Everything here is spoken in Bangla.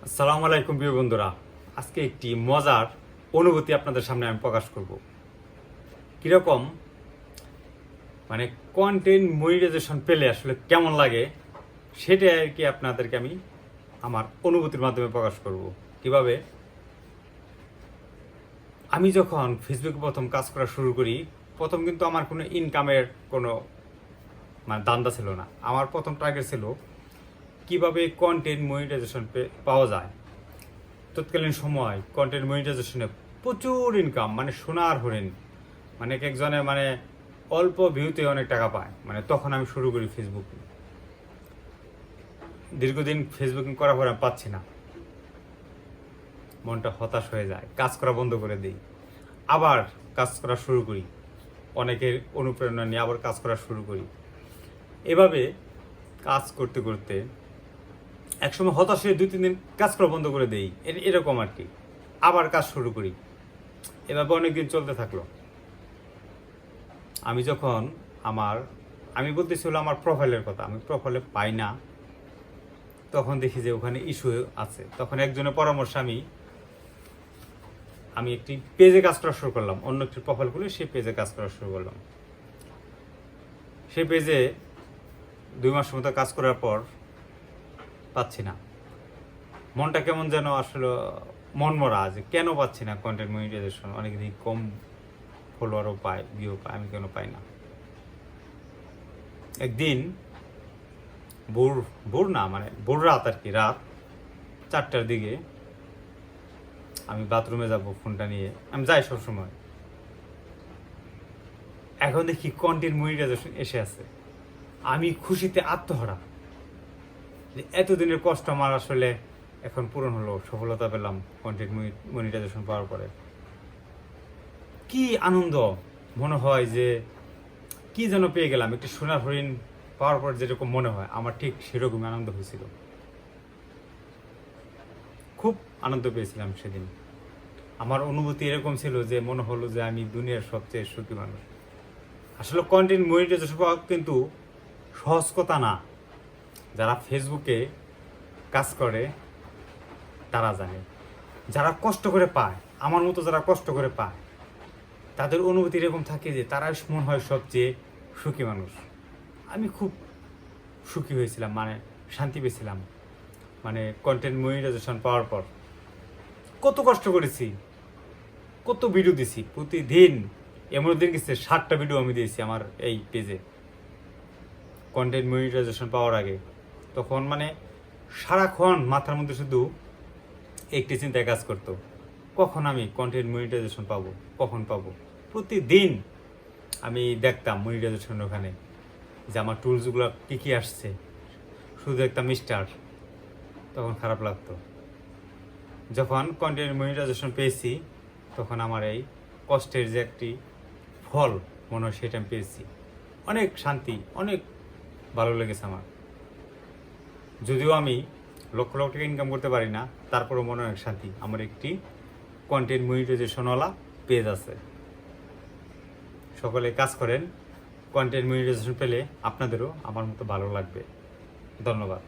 আসসালামু আলাইকুম প্রিয় বন্ধুরা, আজকে একটি মজার অনুভূতি আপনাদের সামনে আমি প্রকাশ করব। কিরকম মানে কন্টেন্ট মনিটাইজেশন পেলে আসলে কেমন লাগে সেটাই আর কি আপনাদেরকে আমি আমার অনুভূতির মাধ্যমে প্রকাশ করব। কিভাবে আমি যখন ফেসবুকে প্রথম কাজ করা শুরু করি, প্রথম কিন্তু আমার কোনো ইনকামের কোনো ধান্দা ছিল না। আমার প্রথম টার্গেট ছিল কিভাবে কন্টেন্ট মনিটাইজেশন পাওয়া যায়। তৎকালীন সময় কন্টেন্ট মনিটাইজেশনে প্রচুর ইনকাম, সোনার হরিণ, এক একজনে অল্প ভিউতে অনেক টাকা পায়। তখন আমি শুরু করি ফেসবুক। দীর্ঘদিন ফেসবুকিং করার পর আমি পাচ্ছি না, মনটা হতাশ হয়ে যায়, কাজ করা বন্ধ করে দিই, আবার কাজ করা শুরু করি, অনেকের অনুপ্রেরণা নিয়ে আবার কাজ করা শুরু করি। এভাবে কাজ করতে করতে একসময় হতাশ হয়ে 2-3 দিন কাজ করা বন্ধ করে দেই, এরকম আর কি। আবার কাজ শুরু করি, এভাবে অনেকদিন চলতে থাকলো। আমি যখন আমি বলতেছিল আমার প্রোফাইলের কথা, আমি প্রোফাইলে পাই না, তখন দেখি যে ওখানে ইস্যু আছে। তখন একজনের পরামর্শ আমি একটি পেজে কাজ করা শুরু করলাম, অন্য একটি প্রোফাইল খুলে সেই পেজে কাজ করা শুরু করলাম। সেই পেজে 2 মাসের মতো কাজ করার পর পাচ্ছি না, মনটা কেমন যেন আসলে মনমরা, যে কেন পাচ্ছি না কন্টেন্ট মনিটাইজেশন। অনেকদিন কম ফলোয়ারও পায়, ভিউ পায়, আমি কেন পাই না। একদিন ভোর রাত আর কি, রাত 4টার দিকে আমি বাথরুমে যাব ফোনটা নিয়ে, আমি যাই সবসময়। এখন দেখি কন্টেন্ট মনিটাইজেশন এসে আছে। আমি খুশিতে আত্মহারা, এতদিনের কষ্ট আমার আসলে এখন পূরণ হলো, সফলতা পেলাম কন্টেন্ট মনিটাইজেশন পাওয়ার পরে। কি আনন্দ, মনে হয় যে কি যেন পেয়ে গেলাম, একটি সোনার হরিণ পাওয়ার পর যেরকম মনে হয়, আমার ঠিক সেরকমই আনন্দ হয়েছিল। খুব আনন্দ পেয়েছিলাম সেদিন। আমার অনুভূতি এরকম ছিল যে মনে হলো যে আমি দুনিয়ার সবচেয়ে সুখী মানুষ। আসলে কন্টেন্ট মনিটাইজেশন পাওয়া কিন্তু সহজ কথা না। যারা ফেসবুকে কাজ করে তারা জানে, যারা কষ্ট করে পায়, আমার মতো যারা কষ্ট করে পায়, তাদের অনুভূতি এরকম থাকে যে তারাই মনে হয় সবচেয়ে সুখী মানুষ। আমি খুব সুখী হয়েছিলাম, শান্তি পেয়েছিলাম। কন্টেন্ট মনিটাইজেশন পাওয়ার পর কত কষ্ট করেছি, কত ভিডিও দিছি প্রতিদিন। এমন দিন গেছে 7টা ভিডিও আমি দিয়েছি আমার এই পেজে কন্টেন্ট মনিটাইজেশন পাওয়ার আগে। তখন সারাক্ষণ মাথার মধ্যে শুধু একটি চিন্তায় কাজ করতো, কখন আমি কন্টেন্ট মনিটাইজেশন পাবো, কখন পাবো। প্রতিদিন আমি দেখতাম মনিটাইজেশন ওখানে যে আমার টুলসগুলো কী আসছে, শুধু দেখতাম স্টার। তখন খারাপ লাগতো। যখন কন্টেন্ট মনিটাইজেশন পেয়েছি, তখন আমার এই কষ্টের যে একটি ফল মনে হয় সেটা আমি পেয়েছি। অনেক শান্তি, অনেক ভালো লেগেছে আমার। যদিও আমি লক্ষ লক্ষ টাকা ইনকাম করতে পারি না, তারপরেও মনে অনেক শান্তি, আমার একটি কন্টেন্ট মনিটাইজেশনওয়ালা পেজ আছে। সকলে কাজ করেন, কন্টেন্ট মনিটাইজেশন পেলে আপনাদেরও আমার মতো ভালো লাগবে। ধন্যবাদ।